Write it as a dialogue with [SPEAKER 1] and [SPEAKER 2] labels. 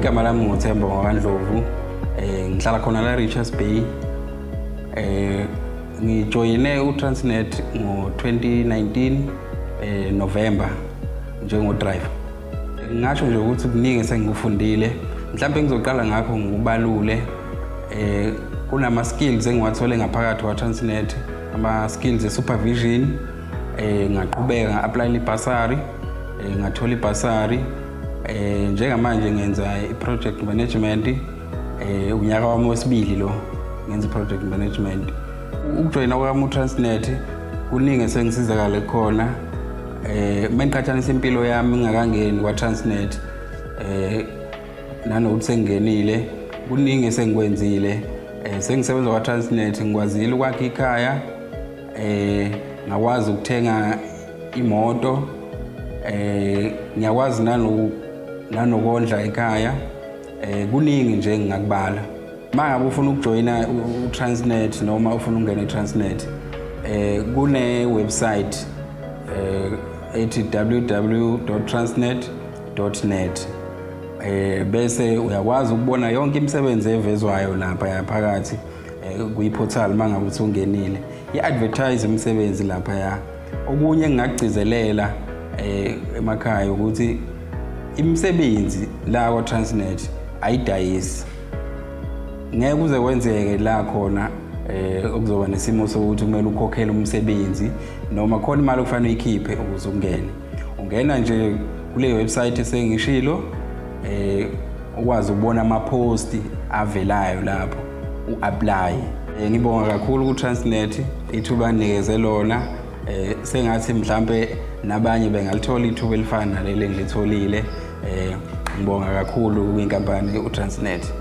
[SPEAKER 1] Igama lami nguThemba Ndlovu. Ngihlala khona la Richards Bay. Ngijoyine uTransnet ngo-2019 November njengo-driver. Ngasho nje ukuthi kuningi sengikufundile. Mhlawumbe ngizoqala ngakho ngikubalule. Kunama-skills engiwathole ngaphakathi kwa-Transnet, ama-skills e-supervision. Ngaqhubeka nga-apply ibhasari, ngathola ibhasari. Njengamanje ngenza i-project management. Unyaka wami wesibili lo ngenza i-project management. Ukujoyina kwami uTransnet kuningi esengisizakala khona. Mengiqhathanisa impilo yami ngingakangeni kwa-Transnet nanokuthi sengingenile, kuningi esengikwenzile. Sengisebenza kwa-Transnet ngikwazile ukwakha ikhaya, ngakwazi ukuthenga imoto, ngiyakwazi nanokondla ekhaya. Kuningi nje ngingakubala. Mangabe ufuna ukujoyina uTransnet noma ufuna ukungena eTransnet, kune website ethi www.transnet.net. Bese uyakwazi ukubona yonke imisebenzi evezwayo lapha phakathi kuyiportal mangabe uthi ungenile. I-advertise imisebenzi lapha. Okunye engingakugcizelela emakhaya ukuthi imisebenzi la kwa-Transnet ayidayisi. Ngeke kuze kwenzeke la khona okuzoba nesimo sokuthi kumele ukhokhele umsebenzi noma khona imali okufanele uyikhiphe ukuze ungene. Ungena nje kule website esengishilo, ukwazi ukubona ama-post avelayo lapho u-apply. Ngibonga kakhulu ku-Transnet ithuba ninikeze lona. Sengathi mhlambe nabanye bengalithola ithuba elifana naleli engilitholile. Ngibonga kakhulu kwinkampani uTransnet.